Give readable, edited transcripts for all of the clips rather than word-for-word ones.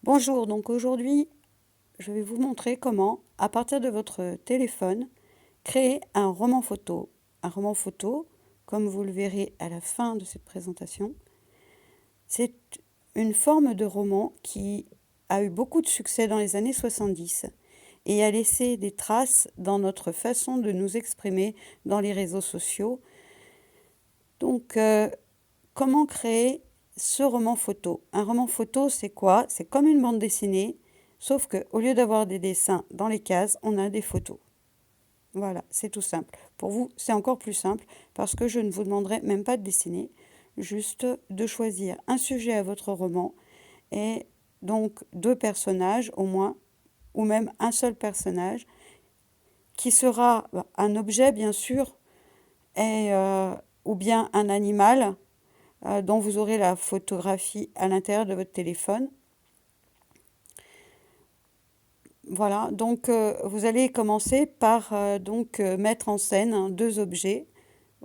Bonjour, donc aujourd'hui, je vais vous montrer comment, à partir de votre téléphone, créer un roman photo. Un roman photo, comme vous le verrez à la fin de cette présentation, c'est une forme de roman qui a eu beaucoup de succès dans les années 70 et a laissé des traces dans notre façon de nous exprimer dans les réseaux sociaux. Donc, comment créer ce roman photo? Un roman photo, c'est quoi? C'est comme une bande dessinée, sauf qu'au lieu d'avoir des dessins dans les cases, on a des photos. Voilà, c'est tout simple. Pour vous, c'est encore plus simple parce que je ne vous demanderai même pas de dessiner, juste de choisir un sujet à votre roman et donc deux personnages au moins, ou même un seul personnage, qui sera un objet bien sûr, et, ou bien un animal dont vous aurez la photographie à l'intérieur de votre téléphone. Voilà, donc vous allez commencer par mettre en scène deux objets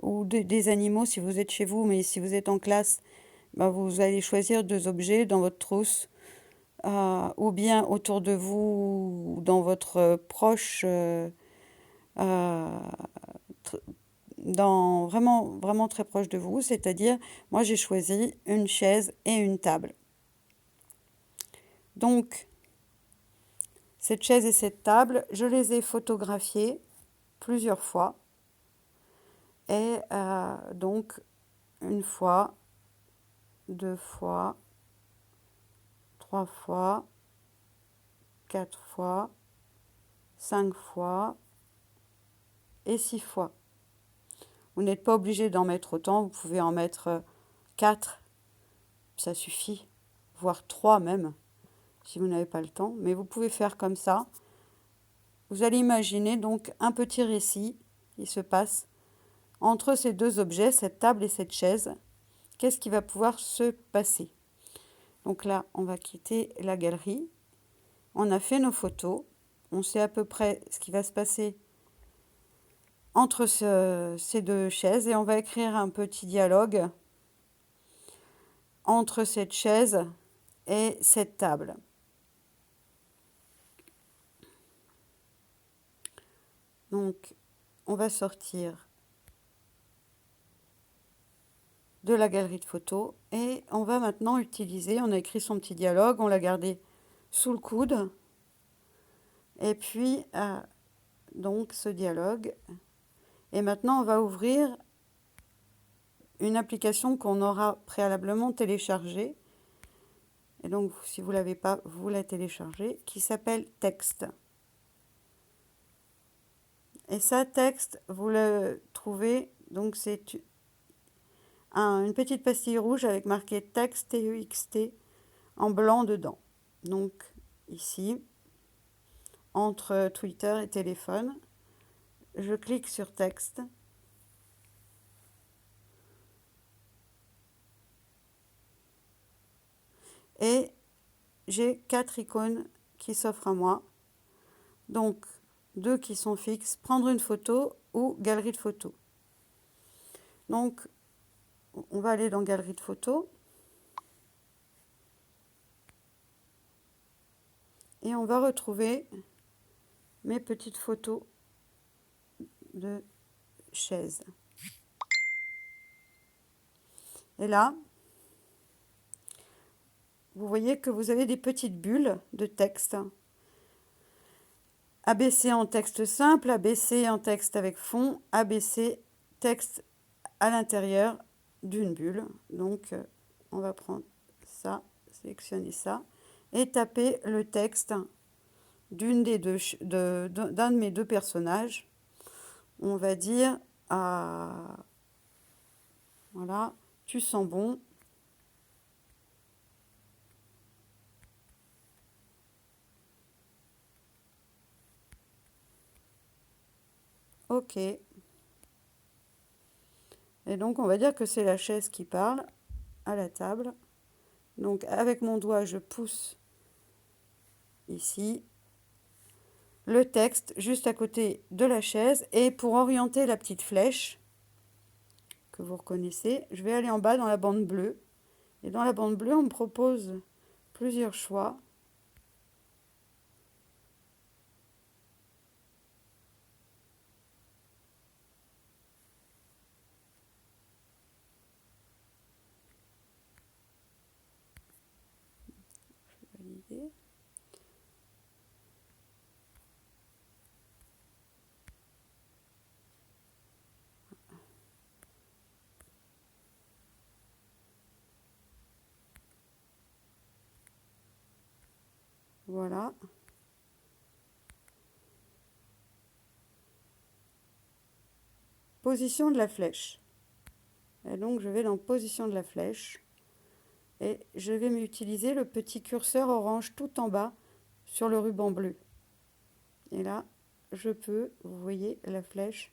ou des animaux si vous êtes chez vous, mais si vous êtes en classe, vous allez choisir deux objets dans votre trousse ou bien autour de vous ou dans votre proche, dans vraiment, vraiment très proche de vous, c'est-à-dire moi j'ai choisi une chaise et une table. Donc, cette chaise et cette table, je les ai photographiées plusieurs fois. Et donc, une fois, deux fois, trois fois, quatre fois, cinq fois et six fois. Vous n'êtes pas obligé d'en mettre autant, vous pouvez en mettre quatre, ça suffit, voire trois même, si vous n'avez pas le temps. Mais vous pouvez faire comme ça. Vous allez imaginer donc un petit récit qui se passe entre ces deux objets, cette table et cette chaise. Qu'est-ce qui va pouvoir se passer? Donc là, on va quitter la galerie. On a fait nos photos. On sait à peu près ce qui va se passer entre ces deux chaises et on va écrire un petit dialogue entre cette chaise et cette table. Donc, on va sortir de la galerie de photos et on va maintenant utiliser, on a écrit son petit dialogue, on l'a gardé sous le coude et puis donc ce dialogue. Et maintenant, on va ouvrir une application qu'on aura préalablement téléchargée. Et donc, si vous ne l'avez pas, vous la téléchargez, qui s'appelle Texte. Et ça, Texte, vous le trouvez, donc c'est une petite pastille rouge avec marqué Texte, T-E-X-T, en blanc dedans. Donc, ici, entre Twitter et téléphone, je clique sur Texte. Et j'ai 4 icônes qui s'offrent à moi. Donc, 2 qui sont fixes, prendre une photo ou galerie de photos. Donc, on va aller dans galerie de photos. Et on va retrouver mes petites photos de chaises. Et là, vous voyez que vous avez des petites bulles de texte. ABC en texte simple, ABC en texte avec fond, ABC texte à l'intérieur d'une bulle. Donc, on va prendre ça, sélectionner ça, et taper le texte d'un de mes deux personnages. On va dire, voilà, tu sens bon. OK. Et donc, on va dire que c'est la chaise qui parle à la table. Donc, avec mon doigt, je pousse ici le texte juste à côté de la chaise. Et pour orienter la petite flèche que vous reconnaissez, je vais aller en bas dans la bande bleue. Et dans la bande bleue, on me propose plusieurs choix. Voilà. Position de la flèche. Et donc, je vais dans position de la flèche. Et je vais m'utiliser le petit curseur orange tout en bas sur le ruban bleu. Et là, je peux, vous voyez, la flèche,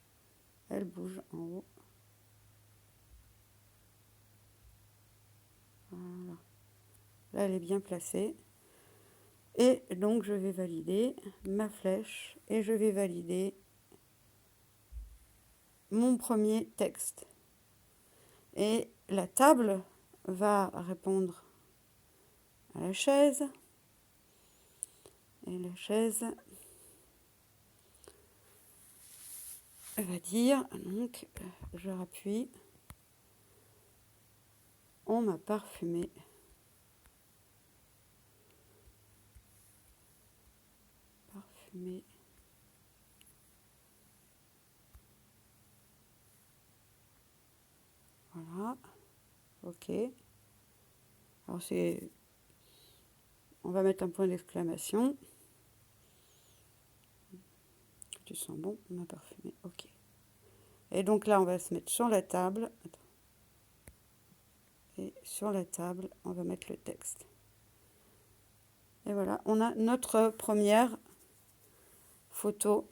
elle bouge en haut. Voilà. Là, elle est bien placée. Et donc, je vais valider ma flèche et je vais valider mon premier texte. Et la table va répondre à la chaise. Et la chaise va dire, donc, je rappuie, on m'a parfumé. Parfumé. Voilà. OK. Alors c'est... On va mettre un point d'exclamation. Tu sens bon, on m'a parfumé. OK. Et donc là, on va se mettre sur la table. Et sur la table, on va mettre le texte. Et voilà, on a notre première photo.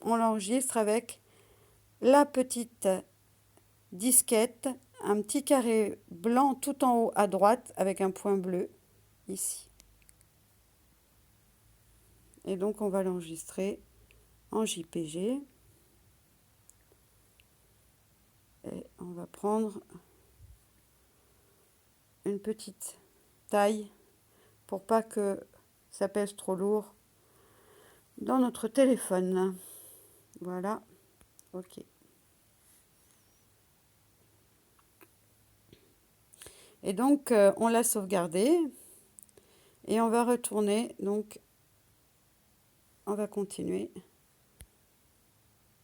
On l'enregistre avec la petite disquette, un petit carré blanc tout en haut à droite avec un point bleu ici. Et donc on va l'enregistrer en JPG. Et on va prendre une petite taille pour pas que ça pèse trop lourd dans notre téléphone. Voilà, OK. Et donc, on l'a sauvegardé et on va retourner, donc, on va continuer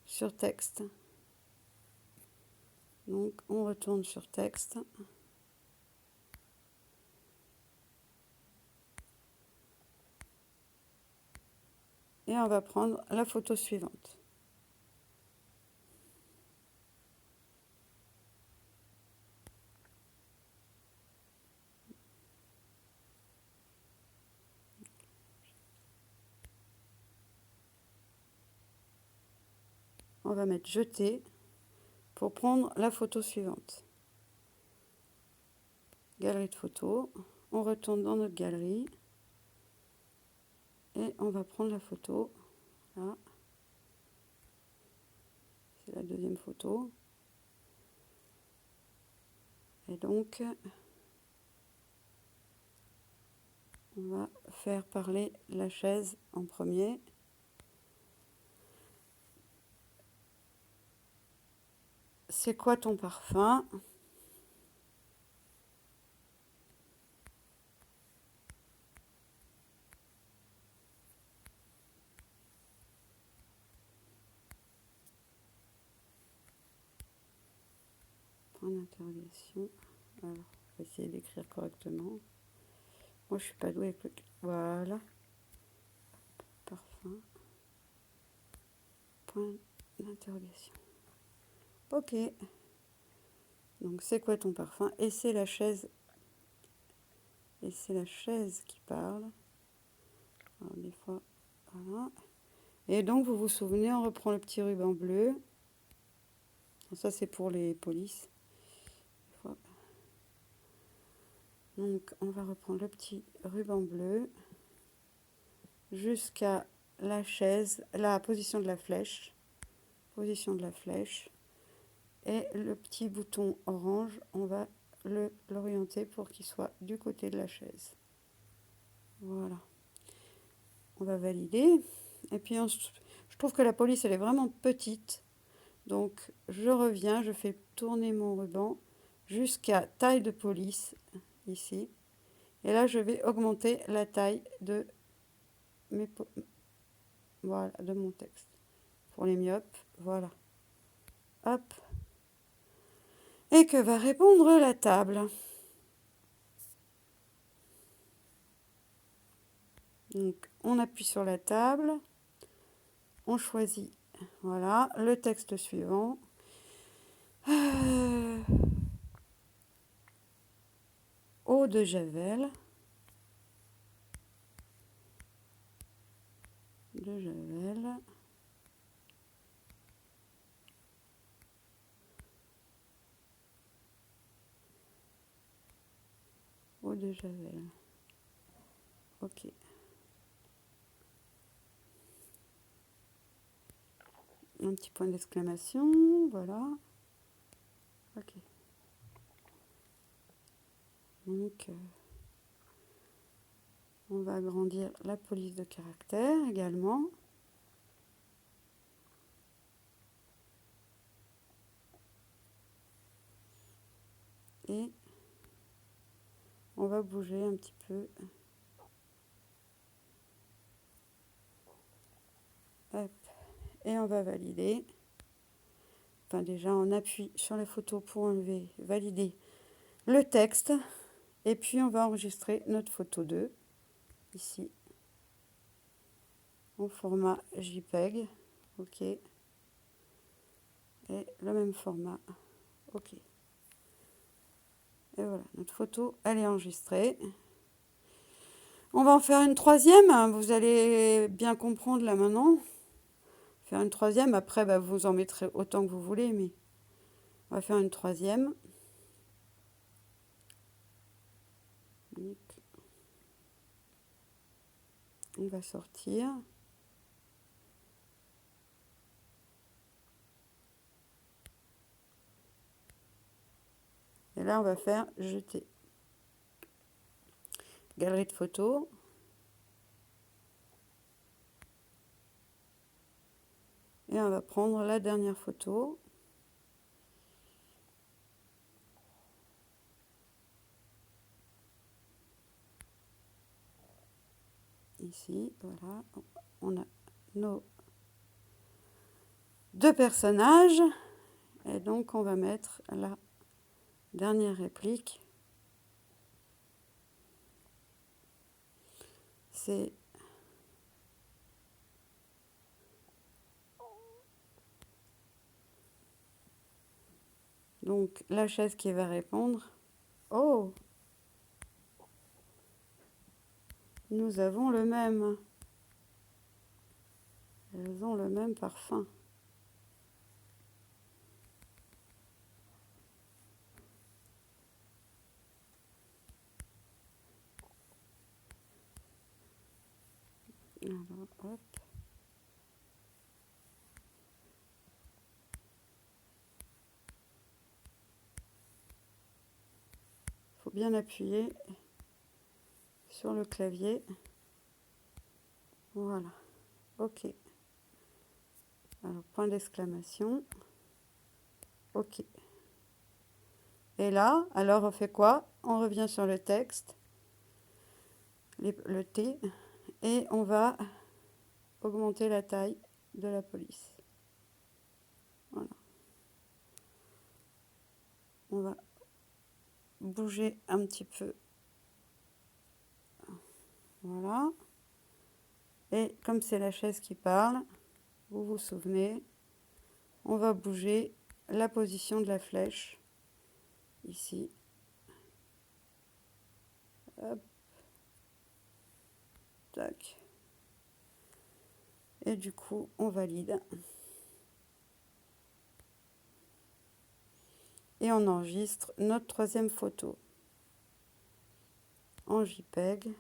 sur texte. Donc, on retourne sur texte. Et on va prendre la photo suivante. On va mettre jeter pour prendre la photo suivante. Galerie de photos. On retourne dans notre galerie. Et on va prendre la photo. Là. C'est la deuxième photo. Et donc, on va faire parler la chaise en premier. C'est quoi ton parfum? Point d'interrogation. Alors, on va essayer d'écrire correctement. Moi, je suis pas douée avec le... Voilà. Parfum. Point d'interrogation. OK. Donc, c'est quoi ton parfum? Et c'est la chaise. Et c'est la chaise qui parle. Alors, des fois, voilà. Et donc, vous vous souvenez, on reprend le petit ruban bleu. Ça, c'est pour les polices. Donc, on va reprendre le petit ruban bleu jusqu'à la chaise, la position de la flèche. Position de la flèche. Et le petit bouton orange, on va l'orienter pour qu'il soit du côté de la chaise. Voilà. On va valider. Et puis, je trouve que la police, elle est vraiment petite. Donc, je reviens, je fais tourner mon ruban jusqu'à taille de police, ici. Et là, je vais augmenter la taille de, voilà, de mon texte. Pour les myopes, voilà. Hop. Et que va répondre la table? Donc, on appuie sur la table, on choisit, voilà, le texte suivant. Eau de Javel. De Javel. Eau de Javel. Ok. Un petit point d'exclamation, voilà. Ok. Donc, on va agrandir la police de caractère également. Et on va bouger un petit peu. Hop. Et on va valider. Enfin, déjà, on appuie sur la photo pour enlever, valider le texte. Et puis, on va enregistrer notre photo 2, ici, en format JPEG. OK. Et le même format. OK. Et voilà, notre photo, elle est enregistrée. On va en faire une troisième. Vous allez bien comprendre là maintenant. Faire une troisième. Après, bah, vous en mettrez autant que vous voulez, mais on va faire une troisième. Donc, on va sortir. Et là, on va faire jeter. Galerie de photos. Et on va prendre la dernière photo. Ici, voilà. On a nos deux personnages. Et donc, on va mettre la dernière réplique. C'est donc la chaise qui va répondre. Oh, nous avons le même. Elles ont le même parfum. Alors, hop. Il faut bien appuyer sur le clavier. Voilà. OK. Alors, point d'exclamation. OK. Et là, alors on fait quoi? On revient sur le texte, le T, et on va augmenter la taille de la police. Voilà. On va bouger un petit peu. Voilà. Et comme c'est la chaise qui parle, vous vous souvenez, on va bouger la position de la flèche. Ici. Hop. Tac. Et du coup, on valide. Et on enregistre notre troisième photo en JPEG.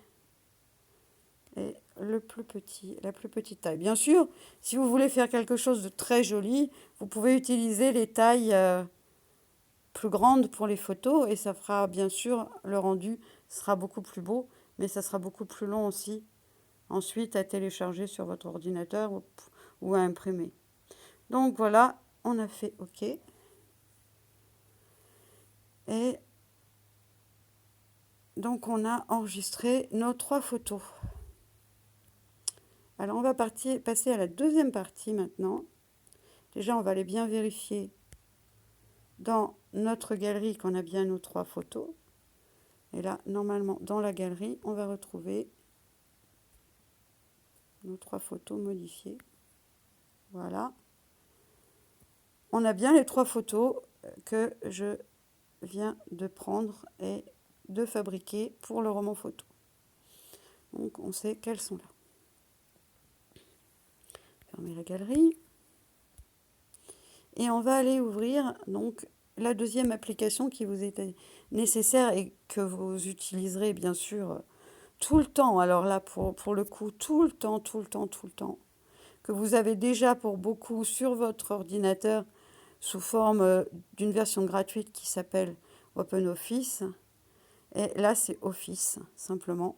Et le plus petit, la plus petite taille. Bien sûr, si vous voulez faire quelque chose de très joli, vous pouvez utiliser les tailles plus grandes pour les photos et ça fera bien sûr, le rendu sera beaucoup plus beau, mais ça sera beaucoup plus long aussi ensuite à télécharger sur votre ordinateur ou à imprimer. Donc voilà, on a fait OK. Et donc on a enregistré nos 3 photos. Alors on va passer à la deuxième partie maintenant. Déjà, on va aller bien vérifier dans notre galerie qu'on a bien nos 3 photos. Et là, normalement, dans la galerie, on va retrouver nos 3 photos modifiées. Voilà. On a bien les 3 photos que je viens de prendre et de fabriquer pour le roman photo. Donc on sait qu'elles sont là. Fermer la galerie. Et on va aller ouvrir donc la deuxième application qui vous est nécessaire et que vous utiliserez bien sûr tout le temps. Alors là, pour le coup, tout le temps, que vous avez déjà pour beaucoup sur votre ordinateur sous forme d'une version gratuite qui s'appelle OpenOffice. Et là, c'est Office, simplement.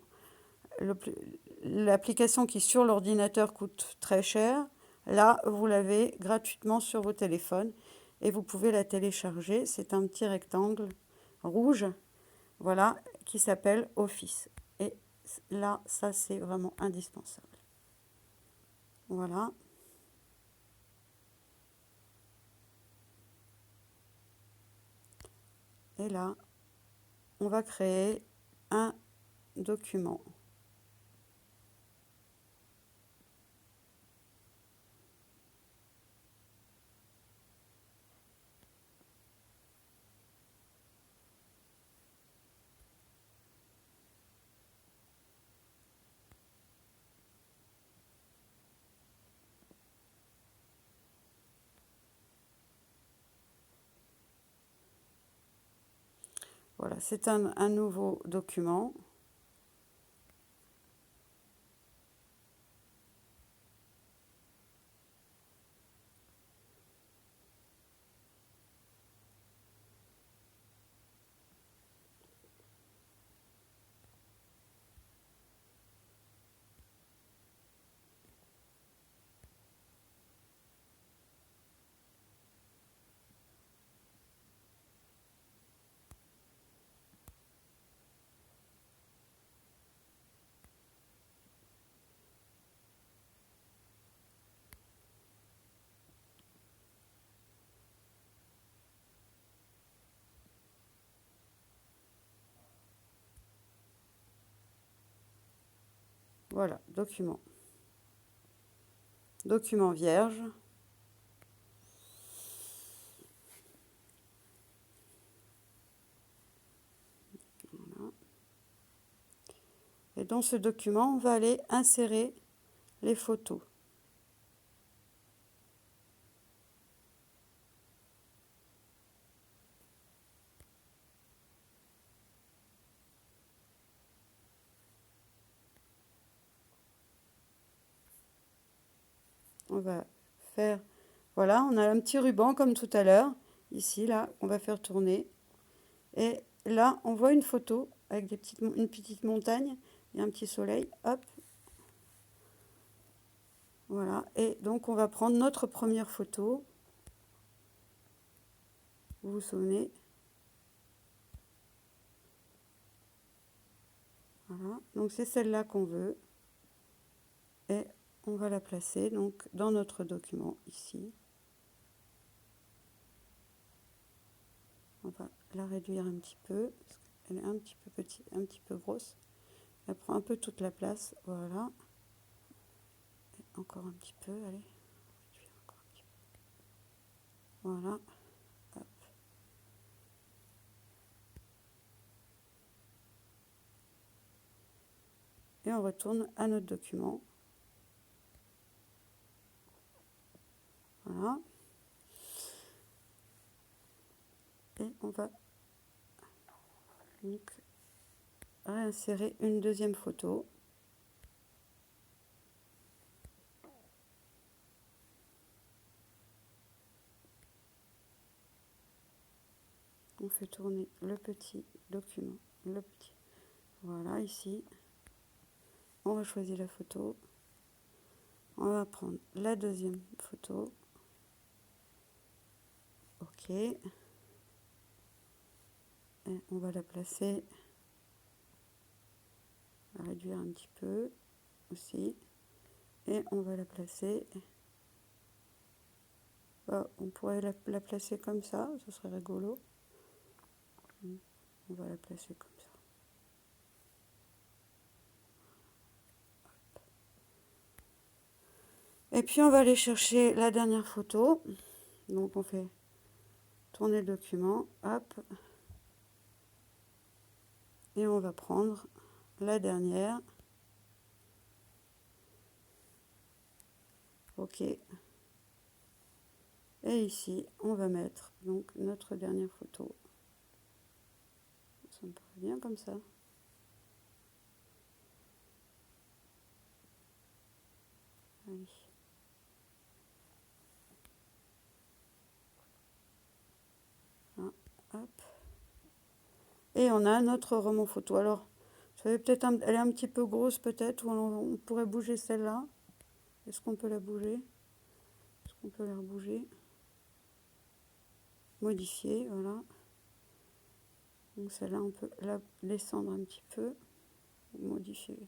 L'application qui, sur l'ordinateur, coûte très cher, là, vous l'avez gratuitement sur vos téléphones et vous pouvez la télécharger. C'est un petit rectangle rouge, voilà, qui s'appelle Office. Et là, ça, c'est vraiment indispensable. Voilà. Et là, on va créer un document. Voilà, c'est un nouveau document. Voilà, document. Document vierge. Voilà. Et dans ce document, on va aller insérer les photos. On va faire, voilà, on a un petit ruban comme tout à l'heure, ici, là, on va faire tourner. Et là, on voit une photo avec une petite montagne et un petit soleil, hop. Voilà, et donc on va prendre notre première photo. Vous vous souvenez? Voilà, donc c'est celle-là qu'on veut. Et on va la placer donc dans notre document ici. On va la réduire un petit peu, parce qu'elle est un petit peu petite, un petit peu grosse. Elle prend un peu toute la place, voilà. Et encore un petit peu, allez. Réduire encore un petit peu. Voilà. Hop. Et on retourne à notre document. Voilà. Et on va donc réinsérer une deuxième photo. On fait tourner le petit document, le petit. Voilà, ici. On va choisir la photo. On va prendre la deuxième photo. OK. Et on va la placer. On va réduire un petit peu aussi. Et on va la placer. On pourrait la placer comme ça, ce serait rigolo. On va la placer comme ça. Et puis on va aller chercher la dernière photo. Donc on fait tourner le document, hop. Et on va prendre la dernière. OK. Et ici, on va mettre donc notre dernière photo. Ça me paraît bien comme ça. Allez. Ah, hop. Et on a notre roman photo. Alors, vous savez, peut-être elle est un petit peu grosse peut-être, ou on pourrait bouger celle-là. Est-ce qu'on peut la bouger? Est-ce qu'on peut la rebouger? Modifier, voilà. Donc celle-là, on peut la descendre un petit peu. Modifier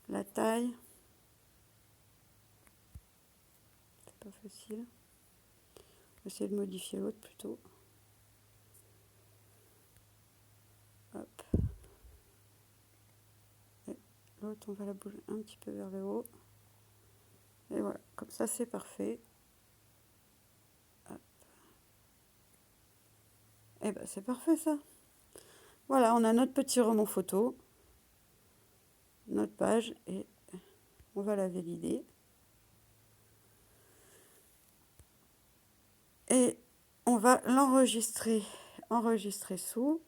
la taille. C'est pas facile. On va essayer de modifier l'autre plutôt. Hop. Et l'autre, on va la bouger un petit peu vers le haut. Et voilà, comme ça, c'est parfait. Hop. Et ben, c'est parfait ça. Voilà, on a notre petit roman photo, notre page, et on va la valider. Et on va l'enregistrer. Enregistrer sous.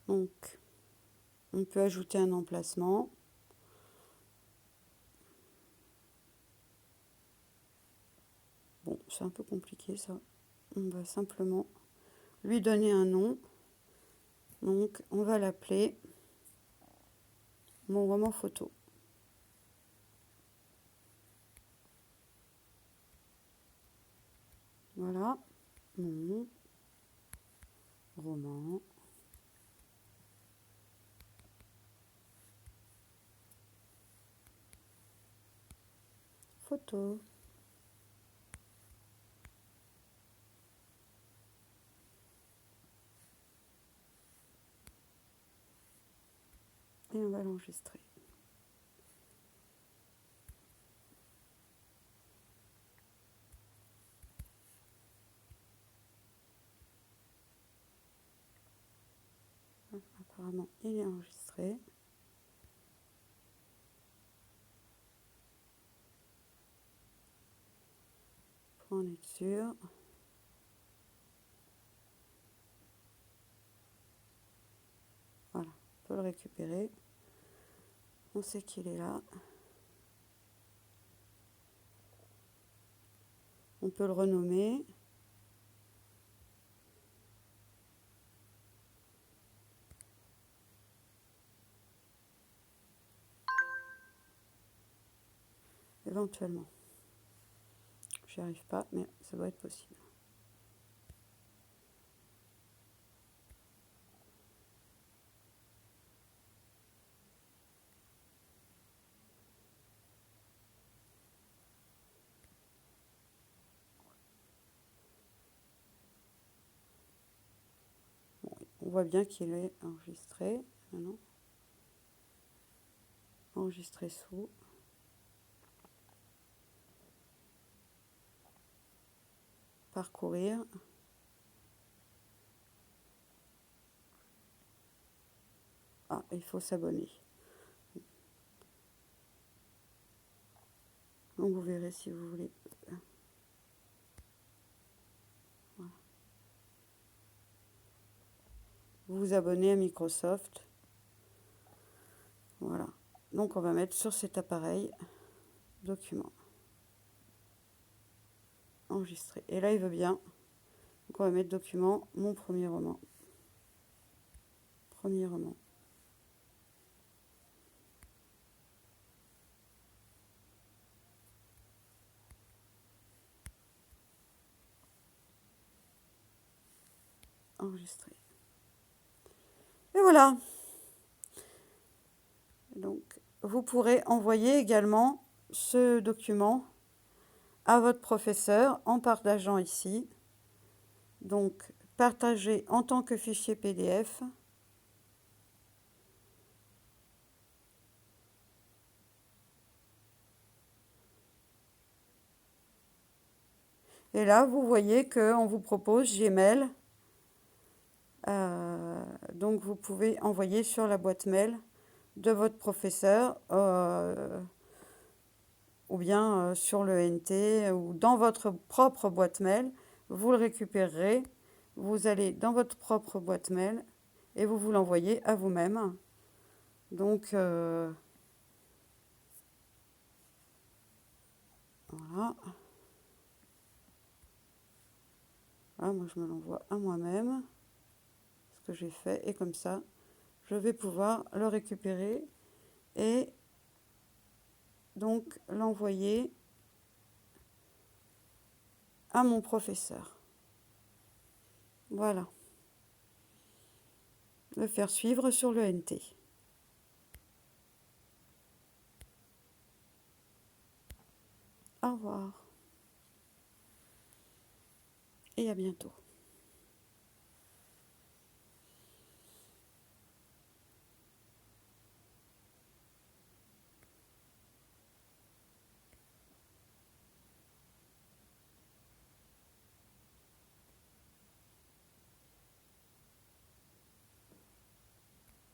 Donc, on peut ajouter un emplacement. Bon, c'est un peu compliqué ça. On va simplement lui donner un nom. Donc, on va l'appeler mon roman photo. Voilà, mon roman photo. Et on va l'enregistrer. Apparemment, il est enregistré. Pour en être sûr. Voilà, on peut le récupérer. On sait qu'il est là. On peut le renommer. Éventuellement. J'y arrive pas, mais ça doit être possible. Bon, on voit bien qu'il est enregistré. Maintenant, enregistré sous. Parcourir. Ah, il faut s'abonner. Donc vous verrez si vous voulez. Voilà. Vous vous abonnez à Microsoft. Voilà. Donc on va mettre sur cet appareil document. Enregistrer. Et là il veut bien. Donc on va mettre document, mon premier roman. Premier roman. Enregistrer. Et voilà. Donc, vous pourrez envoyer également ce document à votre professeur en partageant ici. Donc, partager en tant que fichier PDF. Et là, vous voyez qu'on vous propose Gmail. Donc, vous pouvez envoyer sur la boîte mail de votre professeur ou bien sur le NT ou dans votre propre boîte mail. Vous le récupérerez. Vous allez dans votre propre boîte mail et vous l'envoyez à vous-même. Donc, voilà. Ah, moi, je me l'envoie à moi-même, ce que j'ai fait. Et comme ça, je vais pouvoir le récupérer et donc l'envoyer à mon professeur. Voilà. Le faire suivre sur le NT. Au revoir et à bientôt.